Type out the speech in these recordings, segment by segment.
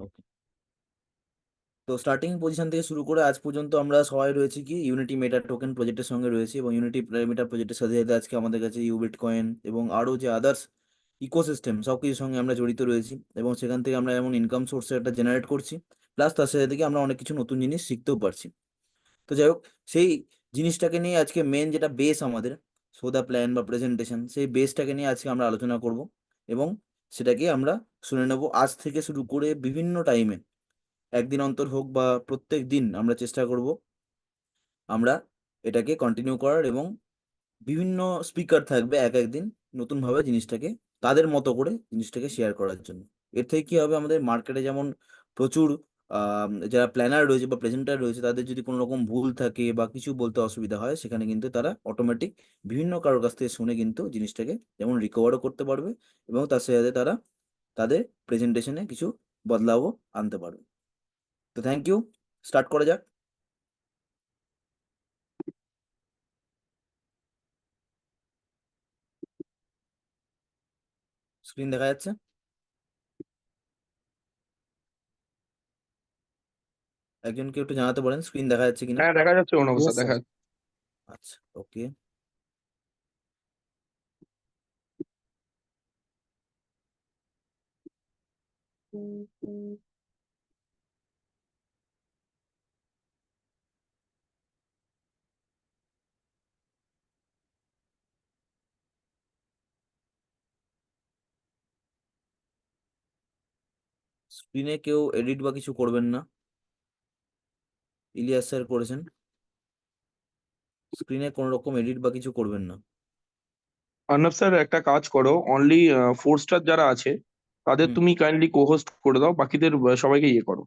ওকে। তো starting position থেকে শুরু করে আজ পর্যন্ত আমরা সবাই রয়েছি কি ইউনিটি মেটা টোকেন প্রজেক্টের সঙ্গে রয়েছি, এবং ইউনিটি মেটা প্রজেক্টের সাথে সাথে আজকে আমাদের কাছে ইউবিট কয়েন এবং আরও যে আদার্স ইকোসিস্টেম সব কিছুর সঙ্গে আমরা জড়িত রয়েছি, এবং সেখান থেকে আমরা এমন ইনকাম সোর্সের একটা জেনারেট করছি, প্লাস তার সাথে থেকে আমরা অনেক কিছু নতুন জিনিস শিখতেও পারছি। তো যাই হোক, সেই জিনিসটাকে নিয়ে আজকে মেন যেটা বেস আমাদের সোদা প্ল্যান বা প্রেজেন্টেশন, সেই বেসটাকে নিয়ে আজকে আমরা আলোচনা করব, এবং সেটাকে আমরা শুনে নেব আজ থেকে শুরু করে বিভিন্ন টাইমে, একদিন অন্তর হোক বা প্রত্যেক দিন আমরা চেষ্টা করব আমরা এটাকে কন্টিনিউ করার, এবং বিভিন্ন স্পিকার থাকবে এক একদিন নতুনভাবে জিনিসটাকে তাদের মতো করে জিনিসটাকে শেয়ার করার জন্য। এর থেকে কি হবে, আমাদের মার্কেটে যেমন প্রচুর যারা প্ল্যানার রয়েছে বা প্রেজেন্টার রয়েছে, তাদের যদি কোনো রকম ভুল থাকে বা কিছু বলতে অসুবিধা হয়, সেখানে কিন্তু তারা অটোমেটিক বিভিন্ন কারোর কাছ থেকে শুনে কিন্তু জিনিসটাকে যেমন রিকভারও করতে পারবে, এবং তার সাথে তারা তাদের প্রেজেন্টেশনে কিছু বদলাবও আনতে পারবে। তো থ্যাংক ইউ, স্টার্ট করা যাক। স্ক্রিন দেখা যাচ্ছে? একজনকে একটু জানাতে পারেন স্ক্রিন দেখা যাচ্ছে কিনা। হ্যাঁ, দেখা যাচ্ছে অবস্থা Yes, দেখা sir. যাচ্ছে। আচ্ছা, ওকে। স্ক্রিনে কেউ এডিট বা কিছু করবেন না। ইলিয়াস স্যার করেছেন। স্ক্রিনে কোনো রকম এডিট বা কিছু করবেন না। অর্ণব স্যার, একটা কাজ করো, অনলি 4 স্টার যারা আছে তাদের হুম। তুমি কাইন্ডলি কো-হোস্ট করে দাও, বাকিদের সবাইকে ইয়ে করো।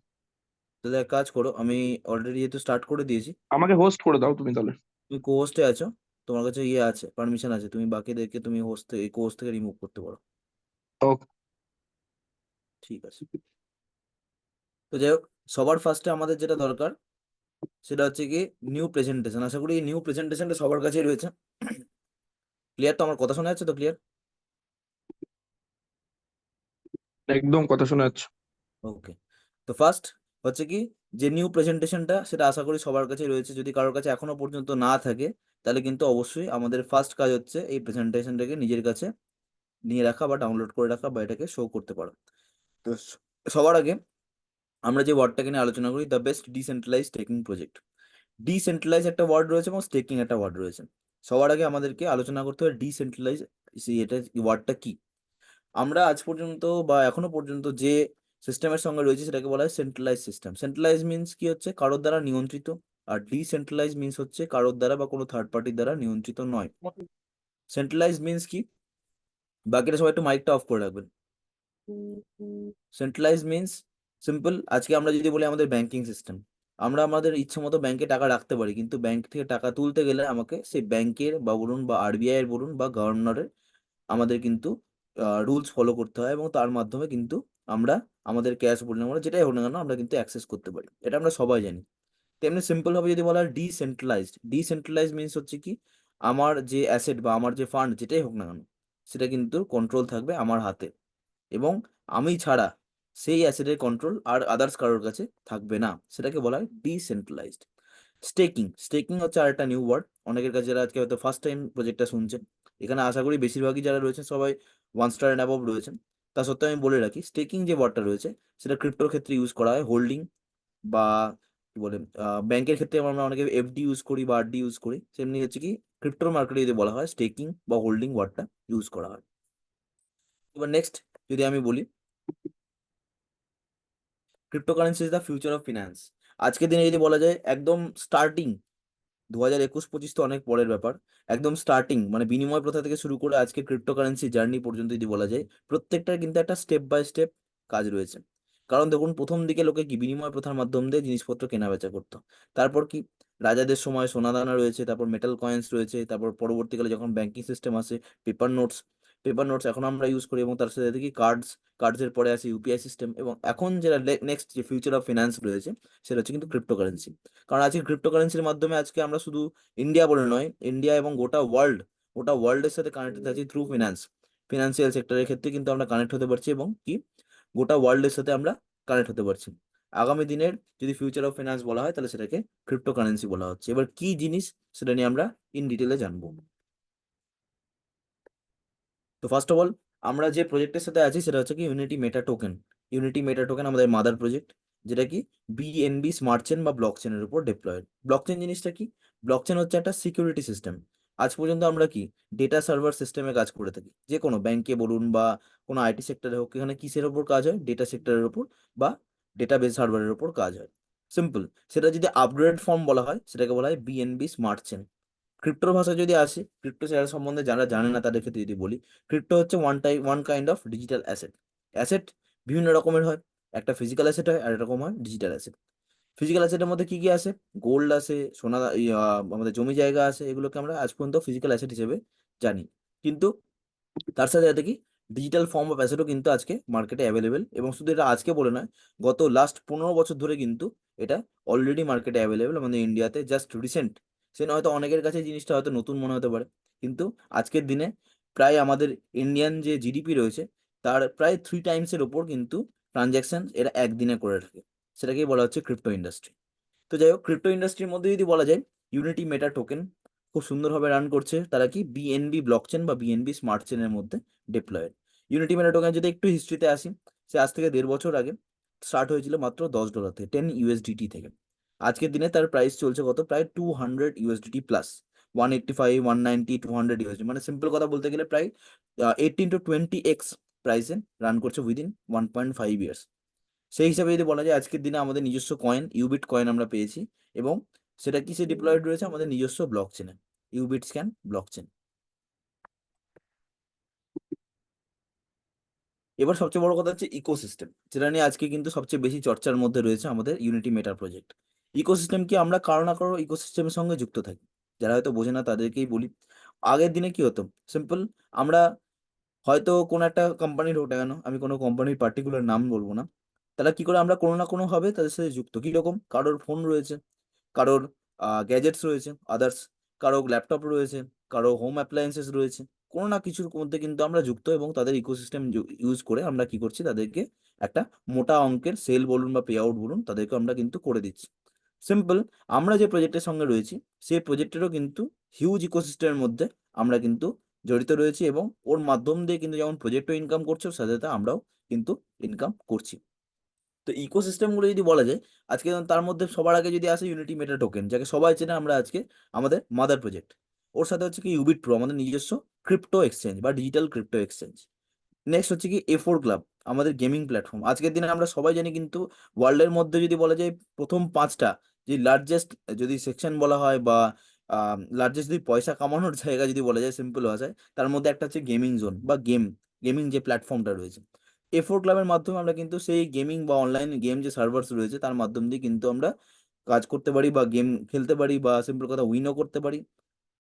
তাহলে এক কাজ করো, আমি অলরেডি যেহেতু স্টার্ট করে দিয়েছি, আমাকে হোস্ট করে দাও তুমি তাহলে। তুমি কো হোস্টে আছো, তোমার কাছে ইয়ে আছে, পারমিশন আছে, তুমি বাকিদেরকে তুমি হোস্ট থেকে কো হোস্ট থেকে রিমুভ করতে পারো। ওকে। ঠিক আছে। তো যাই হোক, সবার ফার্স্টে আমাদের যেটা দরকার সেটা হচ্ছে কি নিউ প্রেজেন্টেশন। আশা করি এই নিউ প্রেজেন্টেশনটা সবার কাছেই রয়েছে। ক্লিয়ার তো? আমার কথা শোনা যাচ্ছে তো? ক্লিয়ার? একদম কথা শোনা যাচ্ছে। ওকে। তো ফার্স্ট হচ্ছে কি, যে নিউ প্রেজেন্টেশনটা সেটা আশা করি সবার কাছে রয়েছে। যদি কারোর কাছে এখনো পর্যন্ত না থাকে, তাহলে কিন্তু অবশ্যই আমাদের ফার্স্ট কাজ হচ্ছে এই প্রেজেন্টেশনটাকে নিজের কাছে নিয়ে রাখা বা ডাউনলোড করে রাখা বা এটাকে শো করতে পারো। তো সবার আগে আমরা যে ওয়ার্ডটাকে নিয়ে আলোচনা করি, the best decentralize staking project. Decentralize একটা ওয়ার্ড রয়েছে এবং স্টেকিং একটা ওয়ার্ড রয়েছে। সবার আগে আমাদেরকে আলোচনা করতে হবে ডিসেন্ট্রালাইজ, এটা ওয়ার্ডটা কি। আমরা আজ পর্যন্ত বা এখনো পর্যন্ত যে সিস্টেমের সঙ্গে রয়েছে সেটাকে বলা হয় সেন্ট্রালাইজ সিস্টেম। সেন্ট্রালাইজ মিন্স কি হচ্ছে, কারোর দ্বারা নিয়ন্ত্রিত। আর ডিসেন্ট্রালাইজ মিন্স হচ্ছে কারোর দ্বারা বা কোনো থার্ড পার্টির দ্বারা নিয়ন্ত্রিত নয়। সেন্ট্রালাইজ মিন্স কি, বাকিরা সবাই একটু মাইকটা অফ করে রাখবেন। সেন্ট্রালাইজ মিন্স সিম্পল, আজকে আমরা যদি বলি আমাদের ব্যাংকিং সিস্টেম, আমরা আমাদের ইচ্ছে মতো ব্যাংকে টাকা রাখতে পারি, কিন্তু ব্যাংক থেকে টাকা তুলতে গেলে আমাকে সেই ব্যাংকের বা বলুন বা আরবিআই এর বলুন বা গভর্নরের আমাদের কিন্তু রুলস ফলো করতে হয়, এবং তার মাধ্যমে কিন্তু আমরা আমাদের ক্যাশ বলুন আমরা যেটাই হোক না কেন আমরা কিন্তু অ্যাক্সেস করতে পারি। এটা আমরা সবাই জানি। তেমনি সিম্পল ভাবে যদি বলা হয় ডিসেন্ট্রালাইজড, ডিসেন্ট্রালাইজ মিনস হচ্ছে কি, আমার যে অ্যাসেট বা আমার যে ফান্ড যেটাই হোক না কেন, সেটা কিন্তু কন্ট্রোল থাকবে আমার হাতে, এবং আমি ছাড়া সেই অ্যাসেটের কন্ট্রোল আর আদার্স কারোর কাছে থাকবে না। সেটাকে বলা হয় ডিসেন্ট্রালাইজড। স্টেকিং, স্টেকিং হচ্ছে আরেকটা নিউ ওয়ার্ড অনেকের কাছে, যারা আজকে হয়তো ফার্স্ট টাইম প্রজেক্টটা শুনছেন। এখানে আশা করি বেশিরভাগই যারা রয়েছেন সবাই 1 স্টার অ্যান্ড অ্যাবভ রয়েছেন। তা সত্ত্বেও আমি বলে রাখি, স্টেকিং যে ওয়ার্ডটা রয়েছে সেটা ক্রিপ্টোর ক্ষেত্রে ইউজ করা হয় হোল্ডিং, বা কি বলে ব্যাংকের ক্ষেত্রে আমরা অনেকে এফডি ইউজ করি বা আরডি ইউজ করি, সেমনি হচ্ছে কি ক্রিপ্টোর মার্কেটে যদি বলা হয় স্টেকিং বা হোল্ডিং ওয়ার্ডটা ইউজ করা হয়। এবার নেক্সট যদি আমি বলি, cryptocurrency is the future of finance. আজকের দিনে যদি বলা যায় একদম স্টার্টিং, 2021-25 তো অনেক পরের ব্যাপার, একদম স্টার্টিং মানে বিনিময় প্রথা থেকে শুরু করে আজকে ক্রিপ্টোকারেন্সি জার্নি পর্যন্ত যদি বলা যায়, প্রত্যেকটার কিন্তু একটা স্টেপ বাই স্টেপ কাজ রয়েছে। কারণ দেখুন, প্রথম দিকে লোকে কি বিনিময় প্রথার মাধ্যম দিয়ে জিনিসপত্র কেনা বেচা করতো। তারপর কি, রাজাদের সময় সোনাদানা রয়েছে, তারপর মেটাল কয়েন্স রয়েছে, তারপর পরবর্তীকালে যখন ব্যাংকিং সিস্টেম আসে, পেপার নোটস, পেপার নোটস এখন আমরা ইউজ করি, এবং তার সাথে দেখি কার্ডস, কার্ডসের পরে আসে ইউপিআই সিস্টেম, এবং এখন যেটা নেক্সট যে ফিউচার অফ ফিনান্স রয়েছে সেটা হচ্ছে কিন্তু ক্রিপ্টোকারেন্সি। কারণ আজকে ক্রিপ্টোকারেন্সির মাধ্যমে আজকে আমরা শুধু ইন্ডিয়া বলে নয়, ইন্ডিয়া এবং গোটা ওয়ার্ল্ড, গোটা ওয়ার্ল্ডের সাথে কানেক্টেড আছি থ্রু ফিনান্স। ফিনান্সিয়াল সেক্টরের ক্ষেত্রে কিন্তু আমরা কানেক্ট হতে পারছি, এবং কি গোটা ওয়ার্ল্ডের সাথে আমরা কানেক্ট হতে পারছি। আগামী দিনের যদি ফিউচার অফ ফিনান্স বলা হয় তাহলে সেটাকে ক্রিপ্টোকারেন্সি বলা হচ্ছে। এবার কি জিনিস সেটা নিয়ে আমরা ইন ডিটেলে জানবো। তো ফার্স্ট অফ অল আমরা যে প্রজেক্টের সাথে আছি সেটা হচ্ছে কি unity Meta token. Unity Meta token আমাদের মাদার প্রজেক্ট, যেটা কি বিএনবি স্মার্ট চেন বা ব্লক চেনের উপর ডেপ্লয়েড। ব্লক চেন জিনিসটা কি? ব্লক চেন হচ্ছে একটা সিকিউরিটি সিস্টেম। আজ পর্যন্ত আমরা কি ডেটা সার্ভার সিস্টেমে কাজ করে থাকি, যে কোনো ব্যাংকে বলুন বা কোনো আইটি সেক্টরে হোক, এখানে কিসের ওপর কাজ হয়? ডেটা সেক্টরের উপর বা ডেটাবেস সার্ভারের উপর কাজ হয়। সিম্পল। সেটা যদি আপগ্রেড ফর্ম বলা হয় সেটাকে বলা হয় বিএনবি স্মার্ট চেন। ক্রিপ্টোর ভাষা যদি আসি, ক্রিপ্টো শেয়ার সম্বন্ধে যারা জানে না তাদের ক্ষেত্রে যদি বলি, ক্রিপ্টো হচ্ছে one kind of digital asset. Asset বিভিন্ন রকমের হয়, একটা ফিজিক্যাল অ্যাসেট হয় আর একটা রকম হয় ডিজিটাল অ্যাসেট। ফিজিক্যাল অ্যাসেটের মধ্যে কি কি আছে? গোল্ড আছে, সোনা, আমাদের জমি জায়গা আছে, এগুলোকে আমরা আজ পর্যন্ত ফিজিক্যাল অ্যাসেট হিসেবে জানি। কিন্তু তার সাথে সাথে কি ডিজিটাল ফর্ম অফ অ্যাসেটও কিন্তু আজকে মার্কেটে অ্যাভেলেবেল, এবং শুধু এটা আজকে বলে নয়, গত লাস্ট 15 বছর ধরে কিন্তু এটা অলরেডি মার্কেটে অ্যাভেলেবেল আমাদের ইন্ডিয়াতে। জাস্ট রিসেন্ট সে হয়তো অনেকের কাছে জিনিসটা হয়তো নতুন মনে হতে পারে, কিন্তু আজকের দিনে প্রায় আমাদের ইন্ডিয়ান যে জিডিপি রয়েছে তার প্রায় 3 টাইমসের ওপর কিন্তু ট্রানজ্যাকশন এরা একদিনে করে থাকে। সেটাকেই বলা হচ্ছে ক্রিপ্টো ইন্ডাস্ট্রি। তো যাই হোক, ক্রিপ্টো ইন্ডাস্ট্রির মধ্যে যদি বলা যায়, ইউনিটি মেটা টোকেন খুব সুন্দরভাবে রান করছে তারা কি বিএনবি ব্লকচেন বা বিএনবি স্মার্ট চেনের মধ্যে ডিপ্লয়েড। ইউনিটি মেটা টোকেন যদি একটু হিস্ট্রিতে আসি, সে আজ থেকে 1.5 বছর আগে স্টার্ট হয়েছিল মাত্র $10 থেকে, 10 USDT থেকে। আজকের দিনে তার প্রাইস চলছে কত? প্রায় 200 USDT প্লাস, 185, 190, 200 USD, মানে সিম্পল কথা বলতে গেলে প্রায় 18 to 20x প্রাইসে রান করছে উইদিন 1.5 ইয়ার্স। সেই হিসাবে যদি বলা যায় আজকের দিনে আমাদের নিজস্ব কয়েন ইউবিট কয়েন আমরা পেয়েছি, এবং সেটা কিসে ডিপ্লয়েড রয়েছে? আমাদের নিজস্ব ব্লক চেনে, ইউবিট স্ক্যান ব্লক চেন। এবার সবচেয়ে বড় কথা হচ্ছে ইকোসিস্টেম, যেটা নিয়ে আজকে কিন্তু সবচেয়ে বেশি চর্চার মধ্যে রয়েছে আমাদের ইউনিটি মেটা প্রজেক্ট। ইকোসিস্টেম কি? আমরা কারো না কারো ইকোসিস্টেমের সঙ্গে যুক্ত থাকি। যারা হয়তো বোঝে না তাদেরকেই বলি। আগের দিনে কি হতো? সিম্পল। আমরা হয়তো কোনো একটা কোম্পানির হোক না কেন, আমি কোনো কোম্পানির পার্টিকুলার নাম বলবো না, তারা কি করে আমরা কোনো না কোনো ভাবে তাদের সাথে যুক্ত। কিরকম? কারোর ফোন রয়েছে, কারোর গ্যাজেটস রয়েছে আদার্স, কারো ল্যাপটপ রয়েছে, কারো হোম অ্যাপ্লায়েন্সেস রয়েছে, কোনো না কিছুর মধ্যে কিন্তু আমরা যুক্ত, এবং তাদের ইকোসিস্টেম ইউজ করে আমরা কি করছি? তাদেরকে একটা মোটা অঙ্কের সেল বলুন বা পে আউট বলুন, তাদেরকে আমরা কিন্তু করে দিচ্ছি। সিম্পল। আমরা যে প্রজেক্টের সঙ্গে রয়েছি সেই প্রজেক্টেরও কিন্তু হিউজ ইকোসিস্টেমের মধ্যে আমরা কিন্তু জড়িত রয়েছি, এবং ওর মাধ্যম দিয়ে কিন্তু যেমন প্রজেক্টও ইনকাম করছে, ওর সাথে সাথে আমরাও কিন্তু ইনকাম করছি। তো ইকোসিস্টেমগুলো যদি বলা যায়, আজকে তার মধ্যে সবার আগে যদি আসে ইউনিটি মেটা টোকেন, যাকে সবাই চেনে আমরা আজকে, আমাদের মাদার প্রজেক্ট। ওর সাথে হচ্ছে কি ইউবিট প্রো, আমাদের নিজস্ব ক্রিপ্টো এক্সচেঞ্জ বা ডিজিটাল ক্রিপ্টো এক্সচেঞ্জ। নেক্সট হচ্ছে কি এ4 ক্লাব, আমাদের গেমিং প্ল্যাটফর্ম। আজকের দিনে আমরা সবাই জানি কিন্তু ওয়ার্ল্ডের মধ্যে যদি বলা যায় প্রথম 5টা যে লার্জেস্ট যদি সেকশন বলা হয় বা লার্জেস্ট যদি পয়সা কামানোর জায়গা যদি বলা যায় সিম্পল ভাষায়, তার মধ্যে একটা হচ্ছে গেমিং জোন বা গেমিং যে প্ল্যাটফর্মটা রয়েছে। এ4 ক্লাবের মাধ্যমে আমরা কিন্তু সেই গেমিং বা অনলাইন গেম যে সার্ভার্স রয়েছে তার মাধ্যম দিয়ে কিন্তু আমরা কাজ করতে পারি বা গেম খেলতে পারি বা সিম্পল কথা উইনও করতে পারি,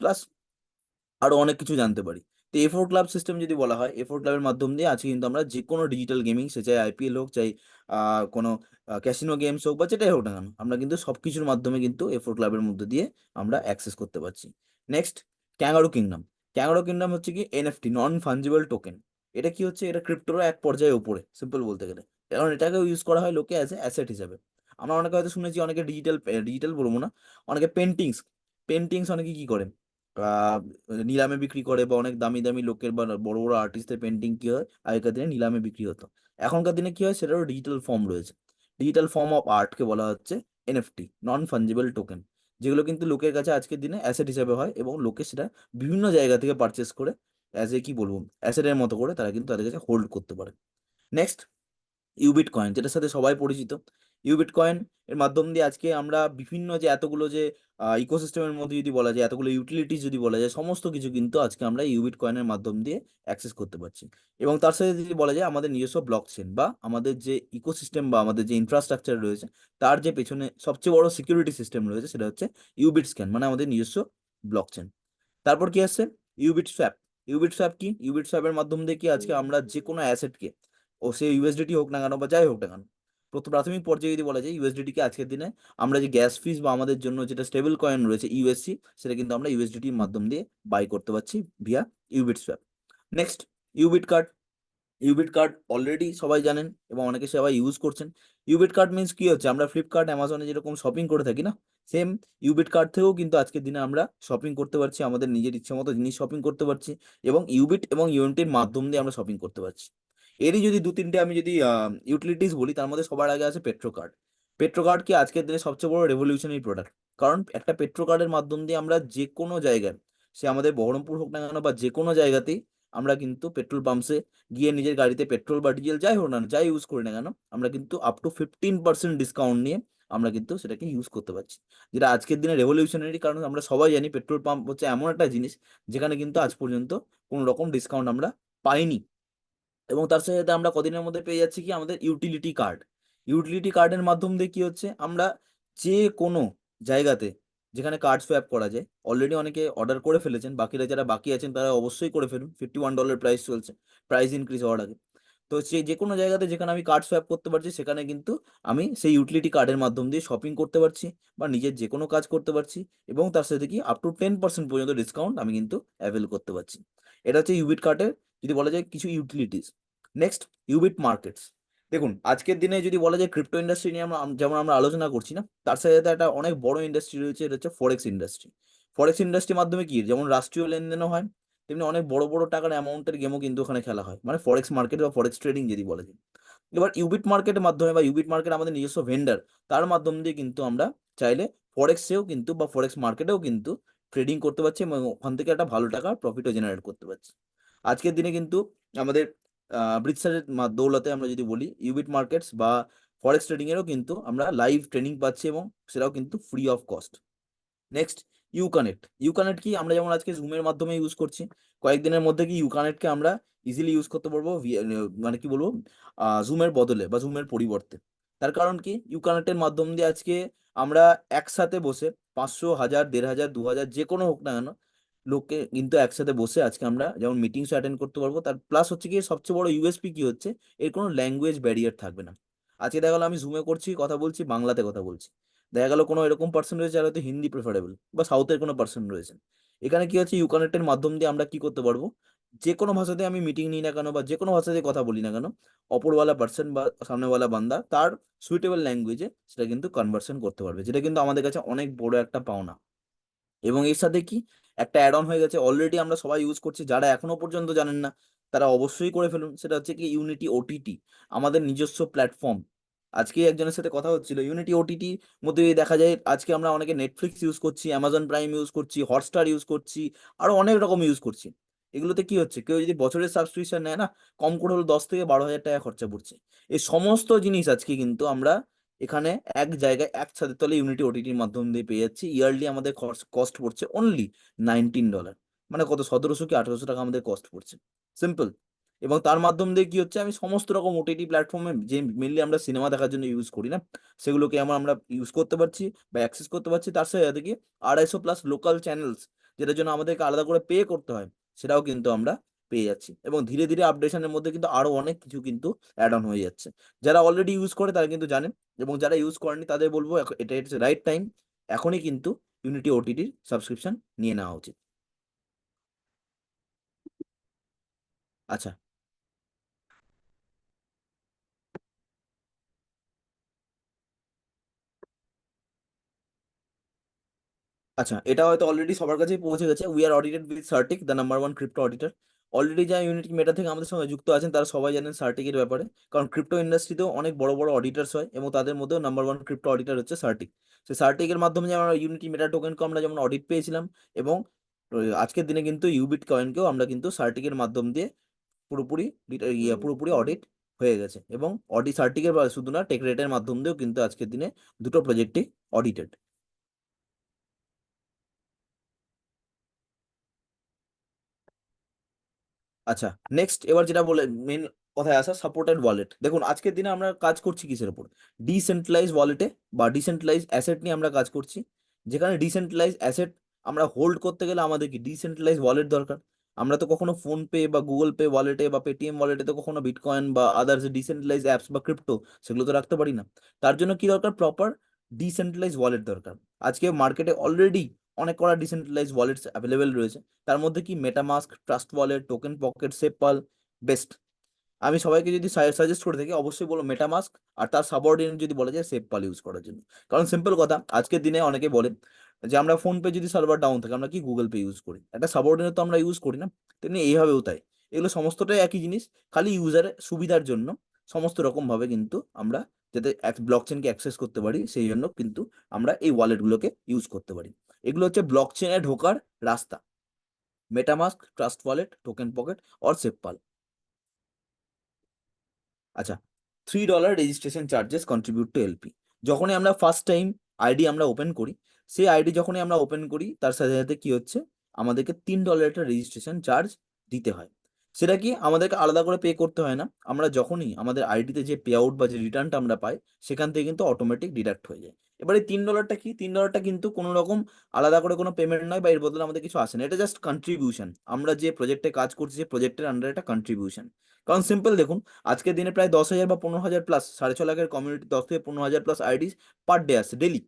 প্লাস আরো অনেক কিছু জানতে পারি। তো এ4 ক্লাব সিস্টেম যদি বলা হয়, এ4 ক্লাবের মাধ্যম দিয়ে আজকে কিন্তু আমরা যে কোনো ডিজিটাল গেমিং, সে চাই আইপিএল হোক, চাই কোনো ক্যাসিনো গেমস হোক বা যেটাই হোক না কেন, আমরা কিন্তু সবকিছুর মাধ্যমে কিন্তু এ4 ক্লাবের মধ্যে দিয়ে আমরা অ্যাক্সেস করতে পারছি। Next, kangaroo kingdom. Kangaroo kingdom হচ্ছে কি এনএফটি, নন ফাঞ্জিবল টোকেন। এটা কি হচ্ছে? এটা ক্রিপ্টোর এক পর্যায়ে উপরে সিম্পল বলতে গেলে, কারণ এটাকে ইউজ করা হয় লোকে অ্যাজ এ অ্যাসেট হিসাবে। আমরা অনেকে হয়তো শুনেছি, অনেকে ডিজিটাল ডিজিটাল বলবো না, অনেকে পেন্টিংস, অনেকে কি করে আহ নিলামে বিক্রি করে, বা অনেক দামি দামি লোকের বা বড় বড় আর্টিস্টের পেন্টিং কি হয় আগেকার দিনে নিলামে বিক্রি হতো। এখনকার দিনে কি হয়? সেটারও ডিজিটাল ফর্ম রয়েছে। ডিজিটাল ফর্ম অফ আর্টকে বলা হচ্ছে এনএফটি, নন ফাঞ্জিবল টোকেন, যেগুলো কিন্তু লোকের কাছে আজকের দিনে অ্যাসেট হিসেবে হয়, এবং লোকে সেটা বিভিন্ন জায়গা থেকে পারচেস করে অ্যাজ এ কি বলবো অ্যাসেটের মতো করে তারা কিন্তু তাদের কাছে হোল্ড করতে পারে। নেক্সট, ইউবিট কয়েন, যেটার সাথে সবাই পরিচিত। ইউবিট কয়েন এর মাধ্যম দিয়ে আজকে আমরা বিভিন্ন যে এতগুলো যে ইকোসিস্টেমের মধ্যে যদি বলা যায়, এতগুলো ইউটিলিটিস যদি বলা যায়, সমস্ত কিছু কিন্তু আজকে আমরা ইউবিট কয়েনের মাধ্যম দিয়ে অ্যাক্সেস করতে পারছি। এবং তার সাথে যদি বলা যায় আমাদের নিজস্ব ব্লক চেন বা আমাদের যে ইকোসিস্টেম বা আমাদের যে ইনফ্রাস্ট্রাকচার রয়েছে, তার যে পেছনে সবচেয়ে বড় সিকিউরিটি সিস্টেম রয়েছে সেটা হচ্ছে ইউবিট স্ক্যান, মানে আমাদের নিজস্ব ব্লক চেন। তারপর কি আসছে? ইউবিট সোয়াপ। ইউবিট সোয়াপ কি? ইউবিট সোয়াপের মাধ্যম দিয়ে কি আজকে আমরা যে কোনো অ্যাসেটকে, ও সে ইউএসডিটি হোক না কেন বা যাই হোক না কেন, প্রাথমিক পর্যায়ে যদি বলা যায় ইউএসডিটি কে আজকের দিনে আমরা যে গ্যাস ফিস বা আমাদের জন্য যেটা স্টেবল কয়েন রয়েছে ইউএসসি, সেটা কিন্তু আমরা ইউএসডিটির মাধ্যম দিয়ে বাই করতে পারছি via Ubit swap. Next, Ubit card. Ubit card already সবাই জানেন এবং অনেকে সবাই ইউজ করছেন। ইউবিট কার্ড মিনস কি হচ্ছে, আমরা ফ্লিপকার্ট অ্যামাজনে যেরকম শপিং করে থাকি না, সেম ইউবিট কার্ড থেকেও কিন্তু আজকের দিনে আমরা শপিং করতে পারছি, আমাদের নিজের ইচ্ছে মতো জিনিস শপিং করতে পারছি এবং ইউবিট এবং ইউনিটির মাধ্যম দিয়ে আমরা শপিং করতে পারছি। এরই যদি দু তিনটে আমি যদি ইউটিলিটিস বলি, তার মধ্যে সবার আগে আছে পেট্রো কার্ড। পেট্রো কার্ড কি আজকের দিনে সবচেয়ে বড় রেভলিউশনারি প্রোডাক্ট। কারণ একটা পেট্রো কার্ডের মাধ্যম দিয়ে আমরা যে কোনো জায়গায়, সে আমাদের বহরমপুর হোক না কেন বা যে কোনো জায়গাতেই, আমরা কিন্তু পেট্রোল পাম্পসে গিয়ে নিজের গাড়িতে পেট্রোল বা ডিজেল যাই হোক না কেন, যাই ইউজ করি না কেন, আমরা কিন্তু আপ টু 15% ডিসকাউন্ট নিয়ে আমরা কিন্তু সেটাকে ইউজ করতে পারছি, যেটা আজকের দিনে রেভলিউশনারি। কারণ আমরা সবাই জানি পেট্রোল পাম্প হচ্ছে এমন একটা জিনিস যেখানে কিন্তু আজ পর্যন্ত কোনো রকম ডিসকাউন্ট আমরা পাইনি। এবং তার সাথে সাথে আমরা কদিনের মধ্যে পেয়ে যাচ্ছি কি আমাদের ইউটিলিটি কার্ড। ইউটিলিটি কার্ডের মাধ্যম দিয়ে কি হচ্ছে, আমরা যে কোনো জায়গাতে যেখানে কার্ড সোয়াপ করা যায়, অলরেডি অনেকে অর্ডার করে ফেলেছেন, বাকিরা যারা বাকি আছেন তারা অবশ্যই করে ফেলুন, $51 প্রাইস চলছে, প্রাইস ইনক্রিজ হওয়ার আগে। তো সেই যে কোনো জায়গাতে যেখানে আমি কার্ড সোয়াপ করতে পারছি, সেখানে কিন্তু আমি সেই ইউটিলিটি কার্ডের মাধ্যম দিয়ে শপিং করতে পারছি বা নিজের যে কোনো কাজ করতে পারছি, এবং তার সাথে কি আপ টু 10% পর্যন্ত ডিসকাউন্ট আমি কিন্তু অ্যাভেল করতে পারছি। এটা হচ্ছে ইউবিট কার্ডের যদি বলা যায় কিছু ইউটিলিটিস। Next, ইউবিট markets. দেখুন আজকের দিনে যদি বলা যায় ক্রিপ্টো ইন্ডাস্ট্রি নিয়ে আমরা যেমন আমরা আলোচনা করছি না, তার সাথে সাথে একটা অনেক বড় ইন্ডাস্ট্রি রয়েছে, এটা হচ্ছে ফরেক্স ইন্ডাস্ট্রি। ফরেক্স ইন্ডাস্ট্রির মাধ্যমে কি যেমন রাষ্ট্রীয় লেনদেনও হয়, তেমনি অনেক বড় বড় টাকার অ্যামাউন্টের গেমও কিন্তু ওখানে খেলা হয়, মানে ফরেক্স মার্কেট বা ফরেক্স ট্রেডিং যদি বলা যায়। এবার ইউবিট মার্কেটের মাধ্যমে বা ইউবিট মার্কেট আমাদের নিজস্ব ভেন্ডার, তার মাধ্যম দিয়ে কিন্তু আমরা চাইলে ফরেক্সেও কিন্তু বা ফরেক্স মার্কেটেও কিন্তু ট্রেডিং করতে পারছি এবং ওখান থেকে একটা ভালো টাকা প্রফিটও জেনারেট করতে পারছি। আজকের দিনে কিন্তু আমাদের বৃত্সারের দৌলতে আমরা যদি বলি, ইউবিট মার্কেটস বা ফরেক্স ট্রেডিং এরও কিন্তু আমরা লাইভ ট্রেনিং পাচ্ছি এবং সেটাও কিন্তু ফ্রি অফ কস্ট। নেক্সট, ইউকানেক্ট। ইউকানেক্ট কি আমরা যেমন আজকে জুমের মাধ্যমে ইউজ করছি, কয়েকদিনের মধ্যে কি ইউকানেক্টকে আমরা ইজিলি ইউজ করতে পারবো মানে কি বলবো, জুমের বদলে বা জুমের পরিবর্তে। তার কারণ কি, ইউকানেক্টের মাধ্যম দিয়ে আজকে আমরা একসাথে বসে 500, 1000, 1500, 2000 যে কোনো হোক না কেন লোককে কিন্তু একসাথে বসে আজকে আমরা যেমন মিটিংস অ্যাটেন্ড করতে পারবো। তার প্লাস হচ্ছে কি সবচেয়ে বড় ইউএসপি কি হচ্ছে, এর কোনো ল্যাঙ্গুয়েজ ব্যারিয়ার থাকবে না। আজকে দেখা গেলো আমি জুমে করছি, কথা বলছি, বাংলাতে কথা বলছি, দেখা গেল কোনো এরকম পার্সন রয়েছে যারা হয়তো হিন্দি প্রেফারেবল বা সাউথের কোনো পার্সন রয়েছে, এখানে কি হচ্ছে ইউকানেক্টের মাধ্যম দিয়ে আমরা কি করতে পারবো, যে কোনো ভাষাতে আমি মিটিং নিই না কেন বা যে কোনো ভাষাতে কথা বলি না কেন, অপরওয়ালা পার্সন বা সামনেওয়ালা বান্দা তার সুইটেবল ল্যাঙ্গুয়েজে সেটা কিন্তু কনভার্সন করতে পারবে, যেটা কিন্তু আমাদের কাছে অনেক বড় একটা পাওনা। এবং এর সাথে কি একটা অ্যাড অন হয়ে গেছে, অলরেডি আমরা সবাই ইউজ করছি, যারা এখনো পর্যন্ত জানেন না তারা অবশ্যই করে ফেলুন, সেটা হচ্ছে কি ইউনিটি ওটিটি, আমাদের নিজস্ব প্ল্যাটফর্ম। আজকে একজনের সাথে কথা হচ্ছিল, ইউনিটি ওটিটি মধ্যে যদি দেখা যায় আজকে আমরা অনেকে নেটফ্লিক্স ইউজ করছি, অ্যামাজন প্রাইম ইউজ করছি, হটস্টার ইউজ করছি, আরো অনেক রকম ইউজ করছি। এগুলোতে কি হচ্ছে, কেউ যদি বছরের সাবস্ক্রিপশন নেয় না, কম করে হলো 10 থেকে 12 হাজার টাকা খরচা পড়ছে। এই সমস্ত জিনিস আজকে কিন্তু আমরা এখানে এক জায়গায় এক ছাদের তলে ইউনিটি ওটিটির মাধ্যম দিয়ে পেয়ে যাচ্ছি। ইয়ারলি আমাদের কস্ট পড়ছে অনলি $19, মানে কত 1700 কি 1800 টাকা আমাদের কস্ট পড়ছে, সিম্পল। এবং তার মাধ্যম দিয়ে কি হচ্ছে, আমি সমস্ত রকম ওটিটি প্ল্যাটফর্মে যে মেনলি আমরা সিনেমা দেখার জন্য ইউজ করি না, সেগুলোকে আমরা ইউজ করতে পারছি বা অ্যাক্সেস করতে পারছি। তার সাথে সাথে কি 250+ লোকাল চ্যানেলস, যেটার জন্য আমাদেরকে আলাদা করে পে করতে হয়, সেটাও কিন্তু আমরা পেয়ে যাচ্ছি। এবং ধীরে ধীরে আপডেশনের মধ্যে কিন্তু আরো অনেক কিছু কিন্তু অ্যাড অন হয়ে যাচ্ছে। যারা অলরেডি ইউজ করে তারা কিন্তু জানেন, এবং যারা ইউজ করেনি তাদের বলবো এটা ইটস রাইট টাইম, এখনই কিন্তু ইউনিটি ওটিটির সাবস্ক্রিপশন নিয়ে নেওয়া উচিত। আচ্ছা, আচ্ছা, এটা হয়তো অলরেডি সবার কাছেই পৌঁছে গেছে। We are audited with সার্টিক, the number 1 crypto auditor. Already যারা ইউনিটি মেটা থেকে আমাদের সঙ্গে যুক্ত আছেন তারা সবাই জানেন সার্টিকের ব্যাপারে, কারণ ক্রিপ্টো ইন্ডাস্ট্রিতেও অনেক বড় বড় অডিটার্স হয় এবং তাদের মধ্যেও নাম্বার 1 ক্রিপ্টো অডিটর হচ্ছে সার্টিক। সেই সার্টিকের মাধ্যমে যেমন আমরা ইউনিটি মেটা টোকেনকে আমরা যেমন অডিট পেয়েছিলাম, এবং আজকের দিনে কিন্তু ইউবিট কয়েনকেও আমরা কিন্তু সার্টিকের মাধ্যম দিয়ে পুরোপুরি পুরোপুরি অডিট হয়ে গেছে। এবং অডিট সার্টিকের শুধু না, টেক রেটের মাধ্যম দিয়েও কিন্তু আজকের দিনে দুটো প্রজেক্টই অডিটেড। আচ্ছা, নেক্সট এবার যেটা বলে মেন কথায় আসা, সাপোর্টেড ওয়ালেট। দেখুন আজকের দিনে আমরা কাজ করছি কিসের উপর, ডিসেন্ট্রালাইজ ওয়ালেটে বা ডিসেন্ট্রালাইজ অ্যাসেট নিয়ে আমরা কাজ করছি। যেখানে ডিসেন্ট্রালাইজ অ্যাসেট আমরা হোল্ড করতে গেলে আমাদের কি ডিসেন্ট্রালাইজ ওয়ালেট দরকার। আমরা তো কখনো ফোন পে বা গুগল পে ওয়ালেটে বা পেটিএম ওয়ালেটে তো কখনো বিটকয়েন বা আদার্স ডিসেন্ট্রালাইজ অ্যাপস বা ক্রিপ্টো সেগুলো তো রাখতে পারি না। তার জন্য কি দরকার, প্রপার ডিসেন্ট্রালাইজ ওয়ালেট দরকার। আজকে মার্কেটে অলরেডি অনেক কটা ডিসেন্ট্রালাইজ ওয়ালেটস অ্যাভেলেবেল রয়েছে, তার মধ্যে কি MetaMask, Trust Wallet, token pocket, সেপাল best. আমি সবাইকে যদি সাজেস্ট করে থাকি অবশ্যই বলো মেটামাস্ক, আর তার সাবঅর্ডিনেট যদি বলা যায় সেফপাল ইউজ করার জন্য। কারণ সিম্পল কথা, আজকের দিনে অনেকে বলে যে আমরা ফোন পে যদি সার্ভার ডাউন থাকে আমরা কি গুগল পে ইউজ করি, একটা সাবঅর্ডিনেট তো আমরা ইউজ করি না। তেমনি এইভাবেও তাই, এগুলো সমস্তটাই একই জিনিস, খালি ইউজারের সুবিধার জন্য সমস্ত রকম ভাবে কিন্তু আমরা যাতে ব্লক চেনকে অ্যাক্সেস করতে পারি সেই জন্য কিন্তু আমরা এই ওয়ালেটগুলোকে ইউজ করতে পারি। এগুলো হচ্ছে ব্লক চেনে ঢোকার রাস্তা: MetaMask, Trust Wallet, TokenPocket or SafePal. আচ্ছা, $3 registration charges contribute to LP. যখনই আমরা ফার্স্ট টাইম আইডি আমরা ওপেন করি, সেই আইডি যখনই আমরা ওপেন করি তার সাথে সাথে কি হচ্ছে, আমাদেরকে $3 একটা রেজিস্ট্রেশন চার্জ দিতে হয়। সেটা কি আমাদেরকে আলাদা করে পে করতে হয় না, আমরা যখনই আমাদের আইডিতে যে পে আউট বা যে রিটার্নটা আমরা পাই সেখান থেকে কিন্তু অটোমেটিক ডিডাক্ট হয়ে যায়। এবার এই $3 কি, $3 কিন্তু কোনো রকম আলাদা করে কোনো পেমেন্ট নয় বা এর বদলে আমাদের কিছু আসে না, এটা জাস্ট কন্ট্রিবিউশন। আমরা যে প্রজেক্টে কাজ করছি সেই প্রজেক্টের আন্ডারে একটা কন্ট্রিবিউশন। কারণ সিম্পল দেখুন, আজকের দিনে প্রায় 10,000 বা 15,000 প্লাস, 6.5 লাখের কমিউনিটি, 10 থেকে 15,000 প্লাস আইডি পার ডে আসছে ডেলি।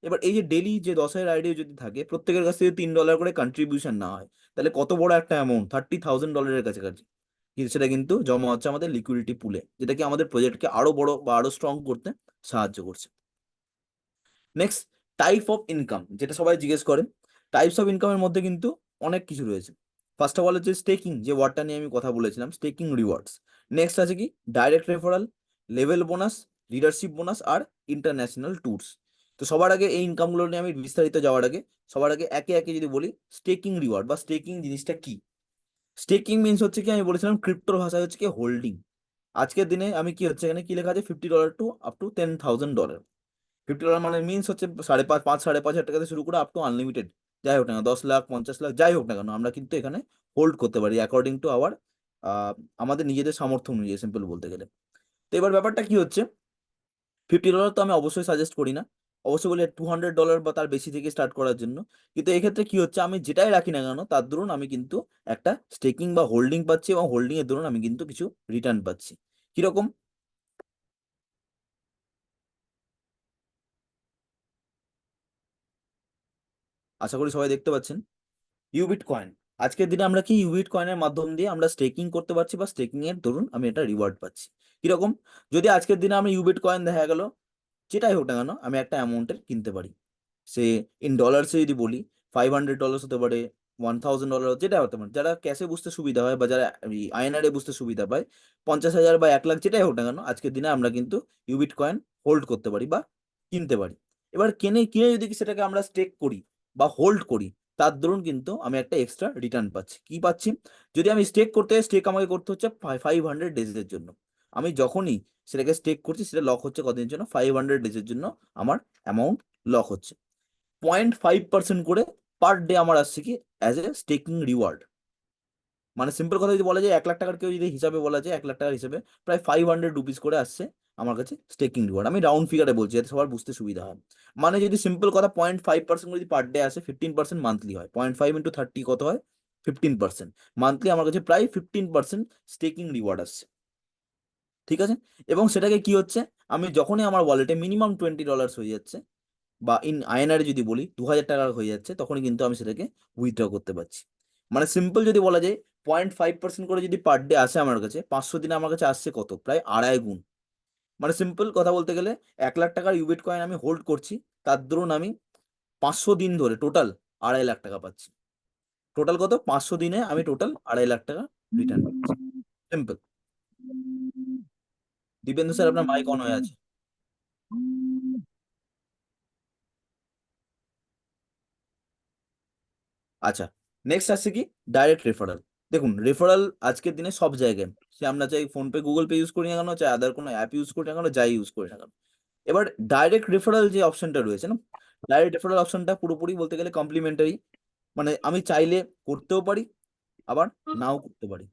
এবার এই যে ডেলি যে 10,000 আইডি যদি থাকে, প্রত্যেকের কাছ থেকে $3 করে কন্ট্রিবিউশন না হয়, তাহলে কত বড় একটা অ্যামাউন্ট, $30,000 কাছাকাছি। কিন্তু সেটা কিন্তু জমা হচ্ছে আমাদের লিকুইডিটি পুলে, যেটা কি আমাদের প্রজেক্টকে আরো বড় বা আরো স্ট্রং করতে সাহায্য করছে। নেক্সট, টাইপ অফ ইনকাম, যেটা সবাই জিজ্ঞেস করে। টাইপস অফ ইনকামের মধ্যে কিন্তু অনেক কিছু রয়েছে। ফার্স্ট অফ অল হচ্ছে স্টেকিং, যে ওয়ার্ডটা নিয়ে আমি কথা বলেছিলাম, স্টেকিং রিওয়ার্ডস। নেক্সট আছে কি direct referral, level bonus, leadership bonus আর ইন্টারন্যাশনাল ট্যুরস। তো সবার আগে এই ইনকামগুলো নিয়ে আমি বিস্তারিত যাওয়ার আগে সবার আগে একে একে যদি বলি, স্টেকিং রিওয়ার্ড বা স্টেকিং জিনিসটা কি। স্টেকিং মিনস হচ্ছে কি, আমি বলেছিলাম ক্রিপ্টোর ভাষায় হচ্ছে কি হোল্ডিং। আজকের দিনে আমি কি হচ্ছে, এখানে কি লেখা আছে, $50 টু আপ টু $10,000। $50 মানে মিনস হচ্ছে 5.5 টাকা থেকে শুরু করে আপ টু আনলিমিটেড, যাই হোক না কেন, 10 লাখ, 50 লাখ, যাই হোক না কেন, আমরা কিন্তু এখানে হোল্ড করতে পারি অ্যাকর্ডিং টু আওয়ার, আমাদের নিজেদের সামর্থ্য অনুযায়ী, সিম্পল বলতে গেলে। তো এবার ব্যাপারটা কি হচ্ছে, $50 তো আমি অবশ্যই সাজেস্ট করি না, অবশ্যই বলে $200 বা তার বেশি থেকে স্টার্ট করার জন্য। কিন্তু এক্ষেত্রে কি হচ্ছে, আমি যেটাই রাখি না কেন তার দরুন আমি কিন্তু একটা স্টেকিং বা হোল্ডিং পাচ্ছি, এবং হোল্ডিং এর দরুন আমি কিন্তু কিছু রিটার্ন পাচ্ছি। কিরকম, আশা করি সবাই দেখতে পাচ্ছেন। ইউবিট কয়েন, আজকের দিনে আমরা কি ইউবিট কয়েনের মাধ্যম দিয়ে আমরা স্টেকিং করতে পারছি, বা স্টেকিং এর ধরুন আমি একটা রিওয়ার্ড পাচ্ছি। কিরকম, যদি আজকের দিনে আমি ইউবিট কয়েন দেখা গেল যেটাই হোক না কেন আমি একটা অ্যামাউন্টের কিনতে পারি, সে ইন ডলার্সে যদি বলি $500 হতে পারে, $1,000, যেটা হতে পারে, যারা ক্যাশে বুঝতে সুবিধা হয় বা যারা আইএনআর এ বুঝতে সুবিধা পায়, 50,000 বা 1 লাখ যেটাই হোক না কেন, আজকের দিনে আমরা কিন্তু ইউবিট কয়েন হোল্ড করতে পারি বা কিনতে পারি। এবার কিনে কিনে যদি সেটাকে আমরা স্টেক করি বা হোল্ড করি, তার দরুন কিন্তু আমি একটা এক্সট্রা রিটার্ন পাচ্ছি। কি পাচ্ছি, যদি আমি স্টেক করতে হয়, স্টেক আমাকে করতে হচ্ছে 500 ডেজের জন্য। আমি যখনই সেটাকে স্টেক করছি সেটা লক হচ্ছে কতদিনের জন্য, 500 ডেজের জন্য আমার অ্যামাউন্ট লক হচ্ছে। 0.5% করে পার ডে আমার আসছে কি অ্যাজ এ স্টেকিং রিওয়ার্ড। মানে সিম্পল কথা যদি বলা যায়, 1 লাখ টাকার কেউ যদি হিসাবে বলা যায়, 1 লাখ টাকার হিসেবে প্রায় 500 রুপিস করে আসছে আমার কাছে স্টেকিং রিওয়ার্ড। আমি রাউন্ড ফিগারে বলছি যাতে সবার বুঝতে সুবিধা হয়। মানে যদি সিম্পল কথা, 0.5% যদি পার ডে আসে, 15% মান্থলি হয়, 0.5 × 30 কত হয়, 15%। মান্থলি আমার কাছে প্রায় 15% স্টেকিং রিওয়ার্ড আসছে। ঠিক আছে, এবং সেটাকে কি হচ্ছে, আমি যখনই আমার ওয়ালেটে মিনিমাম $20 হয়ে যাচ্ছে, বা ইন আইএনআর যদি বলি 2,000 টাকা হয়ে যাচ্ছে, তখনই কিন্তু আমি সেটাকে উইথড্র করতে পারছি। মানে সিম্পল যদি বলা যায়, 0.5% করে যদি পার ডে আসে আমার কাছে, 500 দিনে আমার কাছে আসছে কত, প্রায় আড়াই গুণ। মানে সিম্পল কথা বলতে গেলে, 1 লাখ টাকার ইউবিট কয়েন আমি হোল্ড করছি, তার দরুন আমি 500 দিন ধরে টোটাল 2.5 লাখ টাকা পাচ্ছি। টোটাল কত, 500 দিনে আমি টোটাল 2.5 লাখ টাকা রিটার্ন পাচ্ছি। সিম্পল। দিবেন্দু স্যার আপনার মাইক অন হয়ে আছে। আচ্ছা, নেক্সট আসছে কি ডাইরেক্ট রেফারেল। দেখুন রেফারেল আজকের দিনে সব জায়গায়, সে আমরা চাই ফোনপে গুগল পে ইউজ করি না কেন, চাই আদার কোনো অ্যাপ ইউজ করি না কেন, যাই ইউজ করি না কেন, এবার ডাইরেক্ট রেফারেল যে অপশনটা রয়েছে না, ডাইরেক্ট রেফারেল অপশনটা পুরোপুরি বলতে গেলে কমপ্লিমেন্টারি। মানে আমি চাইলে করতেও পারি, আবার নাও করতে পারি,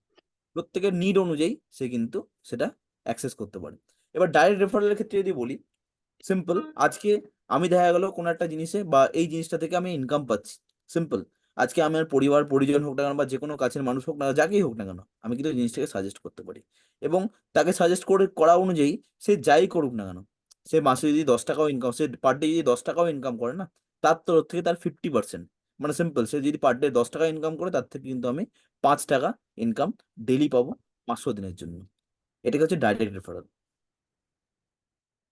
প্রত্যেকের নিড অনুযায়ী সে কিন্তু সেটা অ্যাক্সেস করতে পারে। এবার ডাইরেক্ট রেফারেলের ক্ষেত্রে যদি বলি, সিম্পল, আজকে আমি দেখা গেল কোনো একটা জিনিসে বা এই জিনিসটা থেকে আমি ইনকাম পাচ্ছি। সিম্পল, আজকে আমার পরিবার পরিজন হোক না কেন বা যে কোনো কাছের মানুষ হোক না, যাকেই হোক না কেন, আমি কিন্তু জিনিসটাকে সাজেস্ট করতে পারি। এবং তাকে সাজেস্ট করে করা অনুযায়ী সে যাই করুক না কেন, সে মাসে যদি 10 টাকাও ইনকাম, সে পার ডে যদি 10 টাকাও ইনকাম করে না, তার তরফ থেকে তার 50%, মানে সিম্পল, সে যদি পার ডে 10 টাকা ইনকাম করে, তার থেকে কিন্তু আমি 5 টাকা ইনকাম ডেলি পাবো 500 দিনের জন্য। এটাকে হচ্ছে direct referral.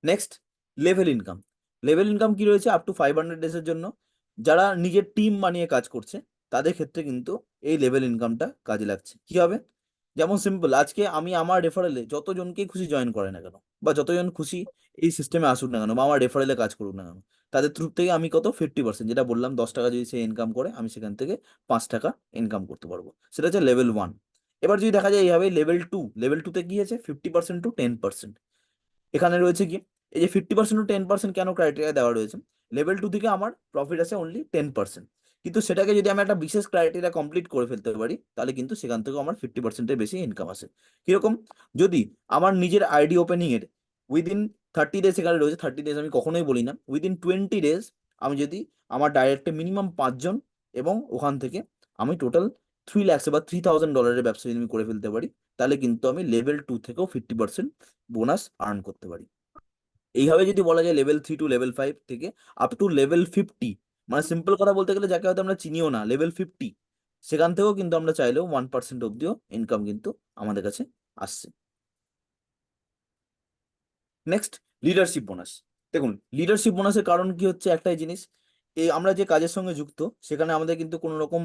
Next, level income. Level income কি রয়েছে? আপ টু 500 ডেজের জন্য যারা নিজের টিম বানিয়ে কাজ করছে তাদের ক্ষেত্রে কিন্তু এই লেভেল ইনকামটা কাজে লাগছে। কি হবে? যেমন সিম্পল, আজকে আমি আমার রেফারেলে যতজনকেই খুশি জয়েন করে না কেন, বা যতজন খুশি এই সিস্টেমে আসুক না কেন, বা আমার রেফারেলে কাজ করুক না কেন, তাদের থ্রু থেকে আমি কত 50%, যেটা বললাম 10 টাকা যদি সে ইনকাম করে, আমি সেখান থেকে 5 টাকা ইনকাম করতে পারবো। সেটা হচ্ছে লেভেল 1। এবার যদি দেখা যায় এইভাবে লেভেল টুতে কি আছে? 50% টু 10%। এখানে রয়েছে কি, এই যে 50% টু 10% কেন ক্রাইটেরিয়া দেওয়া রয়েছে? লেভেল 2 থেকে আমার প্রফিট আছে অনলি 10%, কিন্তু সেটাকে যদি আমি একটা বিশেষ ক্রাইটেরিয়া কমপ্লিট করে ফেলতে পারি, তাহলে কিন্তু সেখান থেকে আমার 50%-এর বেশি ইনকাম আসে। কিরকম? যদি আমার নিজের আইডি ওপেনিং এর উইদিন 30 ডেজ, এখানে রয়েছে 30 ডেজ, আমি কখনোই বলি না, উইদিন 20 ডেজ আমি যদি আমার ডাইরেক্টে মিনিমাম 5 জন, এবং ওখান থেকে আমি টোটাল 3 লাখ বা $3,000 ব্যবসা যদি আমি করে ফেলতে পারি, তাহলে কিন্তু আমি লেভেল 2 থেকেও 50% বোনাস আর্ন করতে পারি। এইভাবে যদি বলা যায় লেভেল 3 টু লেভেল 5 থেকে আপ টু লেভেল 50, মানে সিম্পল কথা বলতে গেলে যাকে হয়তো আমরা চিনিও না, লেভেল 50, সেখান থেকেও কিন্তু আমরা চাইলেও 1% অব্দিও ইনকাম কিন্তু আমাদের কাছে আসছে। Next, leadership bonus. দেখুন, লিডারশিপ বোনাসের কারণ কি হচ্ছে? একটাই জিনিস, এই আমরা যে কাজের সঙ্গে যুক্ত সেখানে আমাদের কিন্তু কোনো রকম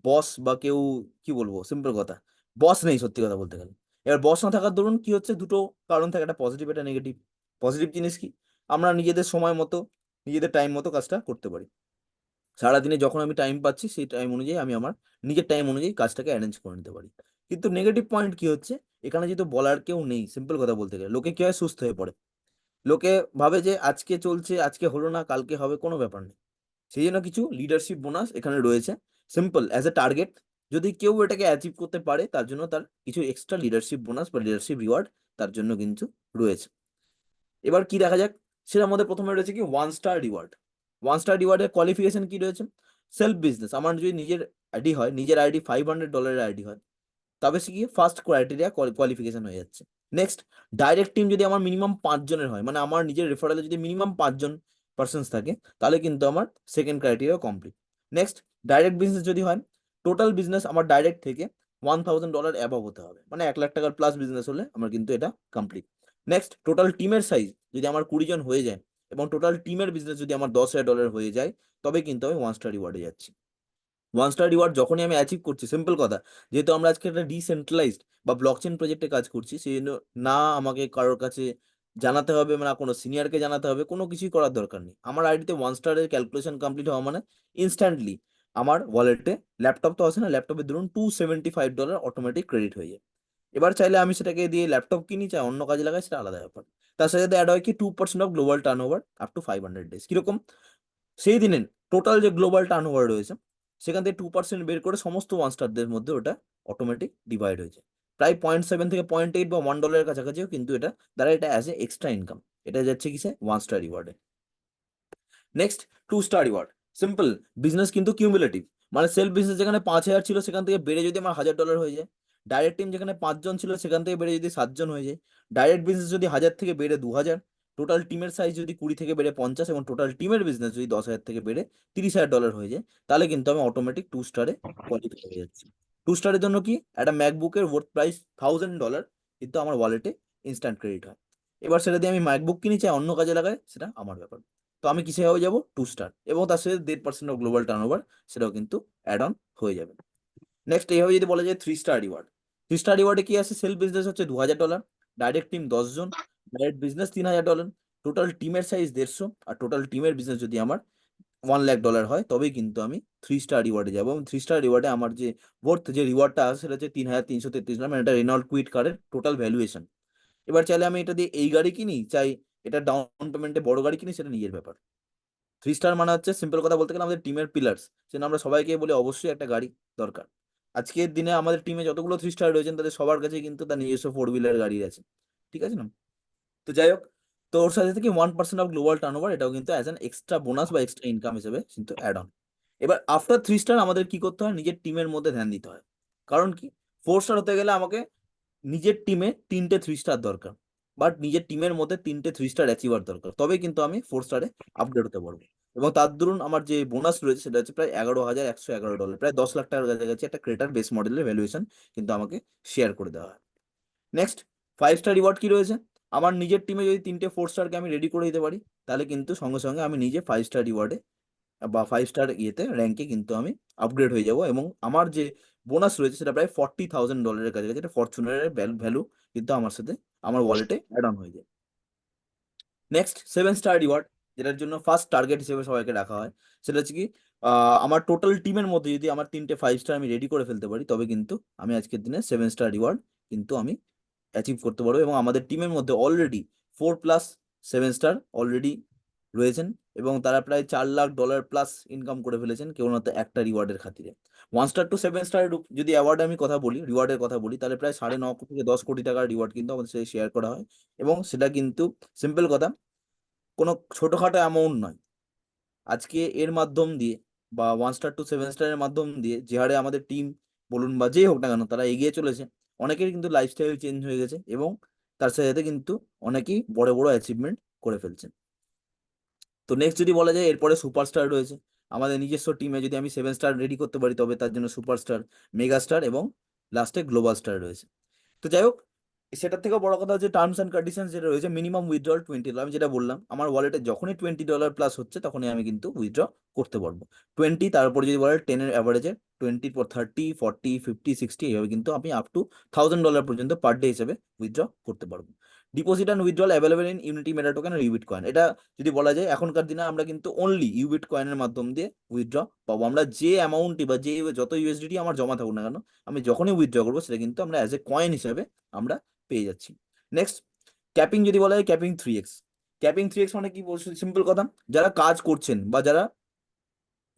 বস বা কেউ, কি বলবো, সিম্পল কথা, বস নেই সত্যি কথা বলতে গেলে। এবার বস না থাকার দরুন কি হচ্ছে, দুটো কারণ থাকে, একটা পজিটিভ একটা নেগেটিভ। পজিটিভ জিনিস কি? আমরা নিজেদের সময় মতো, নিজেদের টাইম মতো কাজটা করতে পারি। সারাদিনে যখন আমি টাইম পাচ্ছি সেই টাইম অনুযায়ী আমি আমার নিজের টাইম অনুযায়ী কাজটাকে অ্যারেঞ্জ করে নিতে পারি। কিন্তু নেগেটিভ পয়েন্ট কি হচ্ছে? এখানে যেহেতু বলার কেউ নেই, সিম্পল কথা বলতে গেলে লোকে কি হয়, সুস্থ হয়ে পড়ে। লোকে ভাবে যে আজকে চলছে, আজকে হলো না, কালকে হবে, কোনো ব্যাপার নেই। সেই জন্য কিছু লিডারশিপ বোনাস এখানে রয়েছে, সিম্পল অ্যাজ এ টার্গেট। যদি কেউ এটাকে অ্যাচিভ করতে পারে, তার জন্য তার কিছু এক্সট্রা লিডারশিপ বোনাস বা লিডারশিপ রিওয়ার্ড তার জন্য কিন্তু রয়েছে। এবার কি দেখা যাক, সেটার মধ্যে প্রথমে রয়েছে কি, 1 স্টার রিওয়ার্ড। 1 স্টার রিওয়ার্ডের কোয়ালিফিকেশন কি রয়েছে? সেলফ বিজনেস, আমার যদি নিজের আইডি হয়, নিজের আইডি $500 আইডি হয়, তবে সে কি ফার্স্ট ক্রাইটেরিয়া কোয়ালিফিকেশন হয়ে যাচ্ছে। নেক্সট, ডাইরেক্ট টিম যদি আমার মিনিমাম 5 জনের হয়, মানে আমার নিজের রেফারেলে যদি মিনিমাম 5 জন পার্সনস থাকে, তাহলে কিন্তু আমার second criteria complete. Next, direct business যদি হয়, টোটাল বিজনেস আমার ডাইরেক্ট থেকে $1,000 অ্যাবভ হতে হবে, মানে 1 লাখ টাকার প্লাস বিজনেস হলে আমার কিন্তু এটা কমপ্লিট। নেক্সট, টোটাল টিমের সাইজ যদি আমার 20 জন হয়ে যায়, এবং টোটাল টিমের বিজনেস যদি আমার $10,000 হয়ে যায়, তবে কিন্তু আমি 1 স্টার রিওয়ার্ডে যাচ্ছি। 1 স্টার রিওয়ার্ড যখনই আমি অ্যাচিভ করছি, সিম্পল কথা, যেহেতু আমরা আজকে একটা ডিসেন্ট্রালাইজড বা ব্লকচেন প্রজেক্টে কাজ করছি, সেই জন্য না আমাকে কারোর কাছে জানাতে হবে, না কোনো সিনিয়রকে জানাতে হবে, কোনো কিছুই করার দরকার নেই। আমার আইডিতে 1 স্টারের ক্যালকুলেশন কমপ্লিট হওয়া মানে ইনস্ট্যান্টলি আমার ওয়ালেটে, ল্যাপটপ তো আছে না, ল্যাপটপে ধরুন $275 অটোমেটিক ক্রেডিট হয়ে যায়। এবার চাইলে আমি সেটাকে দিয়ে ল্যাপটপ কিনি, চাই অন্য কাজে লাগাই, সেটা আলাদা ব্যাপার। তার সাথে অ্যাড হয় কি, 2% of global turn over up to 500 days. কিরকম? সেই দিনের টোটাল যে গ্লোবাল টার্ন ওভার রয়েছে, সেখান থেকে 2% বের করে সমস্ত 1 স্টারদের মধ্যে ওটা অটোমেটিক ডিভাইড হয়েছে। প্রায় 0.7 থেকে 0.8 বা $1 কাছাকাছিও কিন্তু এটা দ্বারা এটা অ্যাজ এ এক্সট্রা ইনকাম, এটা যাচ্ছে কিসে, 1 স্টার রিওয়ার্ডে। Next, 2 star reward. Simple, business কিন্তু কিউমুলেটিভ, মানে সেলফ বিজনেস যেখানে 5,000 ছিল সেখান থেকে বেড়ে যদি আমার $1,000 হয়ে যায়, ডাইরেক্ট টিম যেখানে 5 জন ছিল সেখান থেকে বেড়ে যদি 7 জন হয়ে যায়, ডাইরেক্ট বিজনেস যদি 1,000 থেকে বেড়ে 2,000, টোটাল টিমের সাইজ যদি 20 থেকে বেড়ে 50, এবং টোটাল টিমের বিজনেস যদি 10,000 থেকে বেড়ে $30,000 হয়ে যায়, তাহলে কিন্তু আমি অটোমেটিক 2 স্টারে কোয়ালিফাই হয়ে যাচ্ছি। 2 স্টারের জন্য কি, একটা ম্যাকবুকের ওয়ার্থ প্রাইস $1,000 কিন্তু আমার ওয়ালেটে ইনস্ট্যান্ট ক্রেডিট হয়। এবার সেটা দিয়ে আমি ম্যাকবুক কিনি, চাই অন্য কাজে লাগাই, সেটা আমার ব্যাপার। তো আমি কিসে হয়ে যাব, 2 স্টার, এবং তার সাথে 1.5% অফ গ্লোবাল টার্ন ওভার, সেটাও কিন্তু অ্যাড অন হয়ে যাবে। নেক্সট, এইভাবে যদি বলা যায় 3 স্টার রিওয়ার্ড। 3 স্টার রিওয়ার্ডে কি আছে? সেলফ বিজনেস হচ্ছে $2,000, ডাইরেক্ট টিম 10 জন, ডাইরেক্ট বিজনেস $3,000, টোটাল টিমের সাইজ 150, আর টোটাল টিমের বিজনেস যদি আমার $1 লাখ হয়, তবেই কিন্তু আমি 3 স্টার রিওয়ার্ডে যাবো। এবং 3 স্টার রিওয়ার্ডে আমার যে ওয়ার্থ, যে রিওয়ার্ডটা আছে, সেটা হচ্ছে $3,333, মানে এটা রেনল্ট কুইট কারের টোটাল ভ্যালুয়েশন। এবার চাইলে আমি এটা দিয়ে এই গাড়ি কিনি, চাই এটা ডাউন পেমেন্টে বড় গাড়ি কিনি, সেটা নিজের ব্যাপার। 3 স্টার মানে হচ্ছে, সিম্পল কথা বলতে গেলে, আমাদের টিমের পিলার্স, সেটা আমরা সবাইকে বলে অবশ্যই একটা গাড়ি দরকার। আজকের দিনে আমাদের টিমে যতগুলো 3 স্টার রয়েছেন, তাদের সবার কাছে কিন্তু তার নিজস্ব 4 হুইলার গাড়ি আছে। ঠিক আছে না? তো যাই হোক, তো ওর সাথে থেকে 1% অফ গ্লোবাল টার্ন ওভার, এটাও কিন্তু অ্যাজ অ্যান এক্সট্রা বোনাস বা এক্সট্রা ইনকাম হিসেবে কিন্তু অ্যাড অন। এবার আফটার 3 স্টার আমাদের কি করতে হয়? নিজের টিমের মধ্যে ধ্যান দিতে হয়। কারণ কি, 4 স্টার হতে গেলে আমাকে নিজের টিমে 3টে 3 স্টার দরকার, বাট নিজের টিমের মধ্যে 3টে 3 স্টার অ্যাচিভার দরকার, তবে কিন্তু আমি 4 স্টারে আপগ্রেড হতে পারবো। এবং তার দরুন আমার যে বোনাস রয়েছে সেটা হচ্ছে প্রায় $11,111, প্রায় 10 লাখ টাকার কাছাকাছি একটা ক্রেটার বেস মডেলের ভ্যালুয়েশন কিন্তু আমাকে শেয়ার করে দেওয়া হয়। নেক্সট, 5 স্টার রিওয়ার্ড কি রয়েছে? আমার নিজের টিমে যদি 3টে 4 স্টারকে আমি রেডি করে দিতে পারি, তাহলে কিন্তু সঙ্গে সঙ্গে আমি নিজে 5 স্টার রিওয়ার্ডে বা 5 স্টার ইয়েতে র্যাঙ্কে কিন্তু আমি আপগ্রেড হয়ে যাব, এবং আমার যে বোনাস রয়েছে সেটা প্রায় $40,000 কাছে, যেটা ফরচুনারের ভ্যালু কিন্তু আমার সাথে আমার ওয়ালেটে অ্যাড অন হয়ে যায়। নেক্সট 7 স্টার রিওয়ার্ড, যেটার জন্য ফার্স্ট টার্গেট হিসেবে সবাইকে রাখা হয়, সেটা হচ্ছে কি, আমার টোটাল টিমের মধ্যে যদি আমার 3টে 5 স্টার আমি রেডি করে ফেলতে পারি, তবে কিন্তু আমি আজকের দিনে 7 স্টার রিওয়ার্ড কিন্তু আমি অ্যাচিভ করতে পারবো। এবং আমাদের টিমের মধ্যে অলরেডি 4+7 স্টার অলরেডি রয়েছেন, এবং তারা প্রায় $4 লাখ প্লাস ইনকাম করে ফেলেছেন কেবলমাত্র একটা রিওয়ার্ডের খাতিরে। 1 স্টার টু 7 স্টার যদি অ্যাওয়ার্ড আমি কথা বলি, রিওয়ার্ডের কথা বলি, তাহলে প্রায় 9.5 থেকে 10 কোটি টাকার রিওয়ার্ড কিন্তু আমাদের সাথে শেয়ার করা হয়। এবং সেটা কিন্তু সিম্পল কথা, কোনো ছোটখাটো অ্যামাউন্ট নয়। আজকে এর মাধ্যম দিয়ে বা 1 স্টার টু 7 স্টারের মাধ্যম দিয়ে যে হারে আমাদের টিম বলুন বা যেই হোক না কেন তারা এগিয়ে চলেছে, অনেকের কিন্তু লাইফস্টাইল চেঞ্জ হয়ে গেছে, এবং তার সাথে সাথে কিন্তু অনেকেই বড় বড় অ্যাচিভমেন্ট করে ফেলছেন। তো নেক্সট যদি বলা যায়, এরপরে সুপারস্টার রয়েছে। আমাদের নিজস্ব টিমে যদি আমি 7 স্টার রেডি করতে পারি, তবে তার জন্য সুপারস্টার, মেগাস্টার এবং লাস্টে গ্লোবাল স্টার রয়েছে। তো যাই হোক, সেটার থেকেও বড় কথা হচ্ছে টার্মস অ্যান্ড কন্ডিশন যেটা রয়েছে, মিনিমাম উইথড্রল $20। আমি যেটা বললাম, আমার ওয়ালেটে যখনই $20 প্লাস হচ্ছে, তখনই আমি কিন্তু উইথড্র করতে পারবো। 20, তারপরে যদি বলে 10-এর অ্যাভারেজে 20 পর 30, 40, 50, 60, এইভাবে কিন্তু আমি আপ টু $1,000 পর্যন্ত পার ডে হিসেবে উইথড্র করতে পারবো। Deposit and withdrawal available in Unity Meta token আর ইউবিট কয়েন। এটা যদি বলা যায়, এখনকার দিনে আমরা কিন্তু অনলি ইউবিট কয়েনের মাধ্যম দিয়ে উইথড্র পাবো। আমরা যে অ্যামাউন্টই বা যে যত ইউএসডিটি আমার জমা থাকুক না কেন, আমি যখনই উইথড্র করবো, সেটা কিন্তু আমরা অ্যাজ এ কয়েন হিসেবে আমরা পেয়ে যাচ্ছি। নেক্সট, ক্যাপিং যদি বলা হয়, ক্যাপিং 3x। ক্যাপিং 3x মানে কি বলছি, সিম্পল কথা, যারা কাজ করছেন বা যারা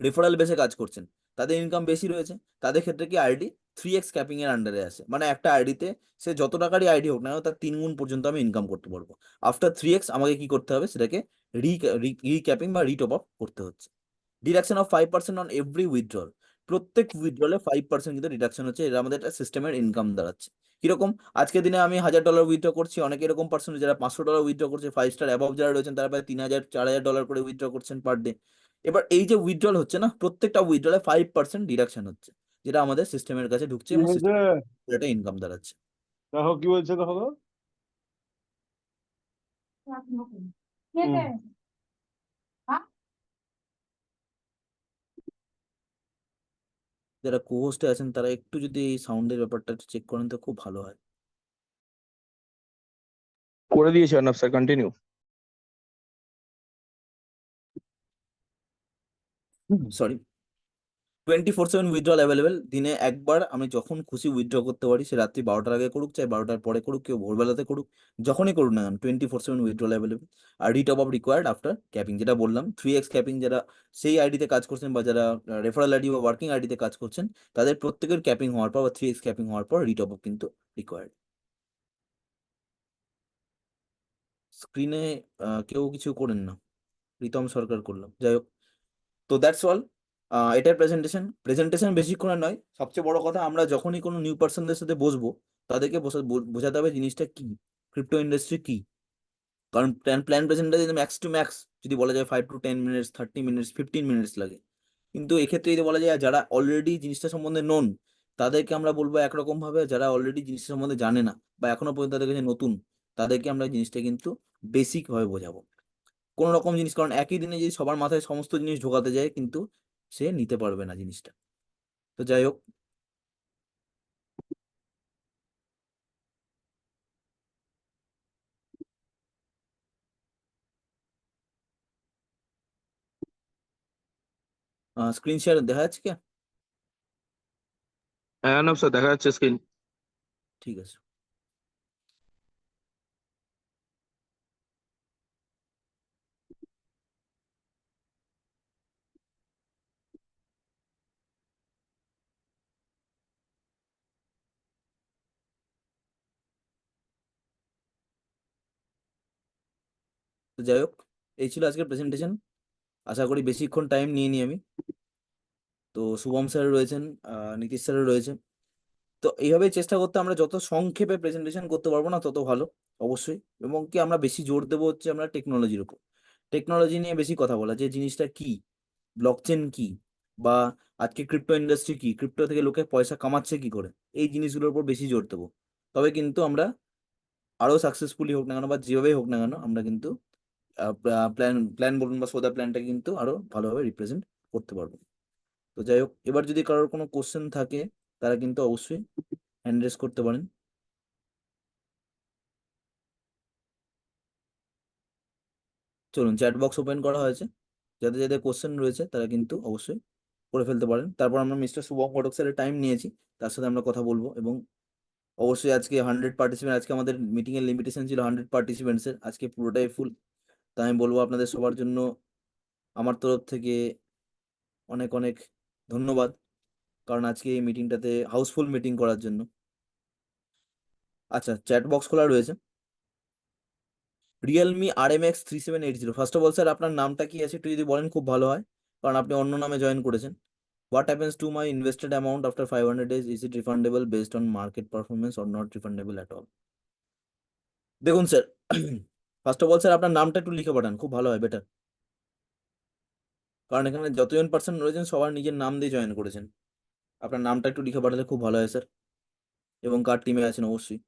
রেফারেল বেসে কাজ করছেন, তাদের ইনকাম বেশি রয়েছে, তাদের ক্ষেত্রে কি আইডি 3x ক্যাপিং এর আন্ডারে আসে। মানে একটা আইডিতে সে যত টাকারই আইডি হোক না কেন, তার 3 গুণ পর্যন্ত আমি ইনকাম করতে পারবো। আফটার 3x আমাকে কি করতে হবে, সেটাকে রিক্যাপিং বা রিটপ আপ করতে হচ্ছে। Deduction of 5% on every withdrawal. প্রত্যেক উইথড্রলে 5% কিন্তু ডিডাকশন হচ্ছে, এটা আমাদের একটা সিস্টেমের ইনকাম দাঁড়াচ্ছে। কিরকম, আজকের দিনে আমি $1,000 উইথড্র করছি, অনেকে এরকম পার্সেন্ট যারা $500 উইথড্র করছে, 5 স্টার অ্যাবভ যারা রয়েছেন, তারা প্রায় 3,000 $4,000 করে উইথড্র করছেন পার ডে। এবার এই যে উইথড্রল হচ্ছে না, প্রত্যেকটা উইথড্রলে 5% ডিডাকশন হচ্ছে, যেটা আমাদের সিস্টেমের কাছে ঢুকছে কি এবং হয়েছে? সিস্টেম একটা ইনকাম দাঁড়াচ্ছে। দেখো কি বলছে, দেখো তো। হুম। যারা কোহোস্টে আছেন, তারা একটু যদি এই সাউন্ডের ব্যাপারটা একটু চেক করেন তো খুব ভালো হয়। করে দিয়েছি Arnab sir, continue. Sorry. 24/7 withdrawal available, দিনে একবার আমি যখন খুশি উইথড্র করতে পারি, সে রাত্রি 12টার আগে করুক, চাই 12টার পরে করুক, কেউ ভোরবেলাতে করুক, যখনই করুক না কেন, 24/7 উইথড্রল অ্যাভেলেবেল। আর রিটপ আপ রিকোয়ার্ড আফটার ক্যাপিং, যেটা বললাম 3x ক্যাপিং, যারা সেই আইডিতে কাজ করছেন বা যারা রেফারেল আইডি বা ওয়ার্কিং আইডিতে কাজ করছেন, তাদের প্রত্যেকের ক্যাপিং হওয়ার পর বা 3x ক্যাপিং হওয়ার পর রিটপ আপ কিন্তু রিকোয়ার্ড। স্ক্রিনে কেউ কিছু করেন না, প্রীতম সরকার করলাম, যাই হোক। তো দ্যাটস অল, এটার প্রেজেন্টেশন। প্রেজেন্টেশন বেশিক্ষণের নয়, সবচেয়ে বড় কথা, আমরা যখনই কোনো নিউ পার্সনদের সাথে বসবো, তাদেরকে বোঝাতে হবে জিনিসটা কি, ক্রিপ্টো ইন্ডাস্ট্রি কি। কারণ plan presentation max to max যদি বলা যায় 5 to 10 মিনিটস, 30 মিনিটস, 15 মিনিটস লাগে। কিন্তু এক্ষেত্রে যদি বলা যায় যারা অলরেডি জিনিসটা সম্বন্ধে নন, তাদেরকে আমরা বলবো একরকম ভাবে, যারা অলরেডি জিনিসটা সম্বন্ধে জানে না বা এখনো পর্যন্ত তাদের কাছে নতুন, তাদেরকে আমরা জিনিসটা কিন্তু বেসিক ভাবে বোঝাবো। কোনো রকম জিনিস, কারণ একই দিনে যদি সবার মাথায় সমস্ত জিনিস ঢোকাতে যায়, কিন্তু সে নিতে পারবে না জিনিসটা। তো যাই হোক, স্ক্রিন শেয়ার দেখা যাচ্ছে কি? হ্যাঁ অর্ণব স্যার, দেখা যাচ্ছে স্ক্রিন। ঠিক আছে। তো যাই হোক, এই ছিল আজকের প্রেজেন্টেশন। আশা করি বেশিক্ষণ টাইম নিয়ে নি আমি। তো শুভম স্যার রয়েছেন, নীতিশ স্যার রয়েছে। তো এইভাবেই চেষ্টা করতে, আমরা যত সংক্ষেপে প্রেজেন্টেশন করতে পারবো না তত ভালো, অবশ্যই। এবং কি আমরা বেশি জোর দেবো হচ্ছে আমরা টেকনোলজির উপর, টেকনোলজি নিয়ে বেশি কথা বলা, যে জিনিসটা কি, ব্লকচেন কি, বা আজকে ক্রিপ্টো ইন্ডাস্ট্রি কি, ক্রিপ্টো থেকে লোকে পয়সা কামাচ্ছে কি করে, এই জিনিসগুলোর উপর বেশি জোর দেবো। তবে কিন্তু আমরা আরো সাকসেসফুলি হোক না কেন বা যেভাবেই হোক না কেন আমরা কিন্তু প্ল্যান বলুন বা সোদা প্ল্যানটাকে কিন্তু আরো ভালোভাবে রিপ্রেজেন্ট করতে পারবো। তো যাই হোক, এবার যদি কারোর কোনো কোশ্চেন থাকে তারা কিন্তু অবশ্যই হ্যান্ড রেজ করতে পারেন। চলুন, চ্যাট বক্স ওপেন করা হয়েছে, যাদের যাদের কোশ্চেন রয়েছে তারা কিন্তু অবশ্যই করে ফেলতে পারেন। তারপর আমরা মিস্টার শুভম ঘটক স্যারের টাইম নিয়েছি, তার সাথে আমরা কথা বলবো। এবং অবশ্যই আজকে 100 পার্টিসিপেন্ট, আজকে আমাদের মিটিং এর লিমিটেশন ছিল 100 পার্টিসিপেন্টসের, আজকে পুরোটাই ফুল। তাই আমি বলবো আপনাদের সবার জন্য আমার তরফ থেকে অনেক অনেক ধন্যবাদ, কারণ আজকে এই মিটিংটাতে হাউসফুল মিটিং করার জন্য। আচ্ছা, চ্যাট বক্স খোলা রয়েছে। Realme RMX 3780, first of all sir আপনার নামটা কি আছে একটু যদি বলেন খুব ভালো হয়, কারণ আপনি অন্য নামে জয়েন করেছেন। What happens to my invested amount after 500 days, is it refundable based on market performance or not refundable at all? দেখুন sir, first of all sir আপনার নামটা একটু লিখে পাঠান, খুব ভালো হয়, বেটার। কারণ এখানে যতজন পার্সন রয়েছেন সবার নিজের নাম দিয়ে জয়েন করেছেন। আপনার নামটা একটু লিখে পাঠালে খুব ভালো হয় স্যার, এবং কার টিমে আছেন অবশ্যই।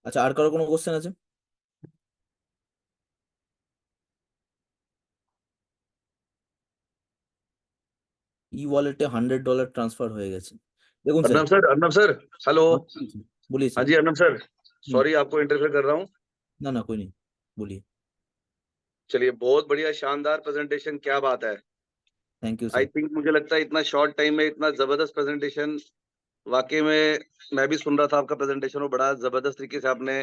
আচ্ছা, আর কারো কোনো কোশ্চেন আছে? ই ওয়ালেটে $100 ট্রান্সফার হয়ে গেছে। দেখুন স্যার, अर्नब सर हेलो। हाँ बोलिए हाँ सर। जी अर्नब सर, हम्म, सॉरी आपको इंटरफेयर कर रहा हूँ। ना ना कोई नहीं, बोलिए। चलिए, बहुत बढ़िया शानदार प्रेजेंटेशन, क्या बात है। Thank you I sir. Think मुझे लगता है इतना शॉर्ट टाइम में इतना जबरदस्त प्रेजेंटेशन, वाकई में मैं भी सुन रहा था आपका प्रेजेंटेशन, और बड़ा जबरदस्त तरीके से आपने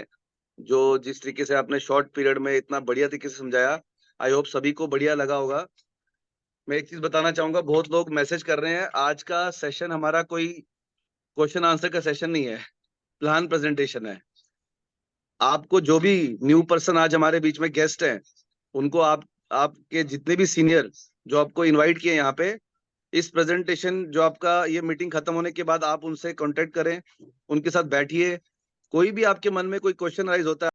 जो जिस तरीके से आपने शॉर्ट पीरियड में इतना बढ़िया तरीके से समझाया, आई होप सभी को बढ़िया लगा होगा। मैं एक चीज बताना चाहूंगा, बहुत लोग मैसेज कर रहे हैं, आज का सेशन हमारा कोई क्वेश्चन आंसर का सेशन नहीं है, प्लान प्रेजेंटेशन है। आपको जो भी न्यू पर्सन आज हमारे बीच में गेस्ट हैं, उनको आपके जितने भी सीनियर जो आपको इनवाइट किए यहाँ पे, इस प्रेजेंटेशन जो आपका ये मीटिंग खत्म होने के बाद आप उनसे कांटेक्ट करें, उनके साथ बैठिए। कोई भी आपके मन में कोई क्वेश्चन राइज होता है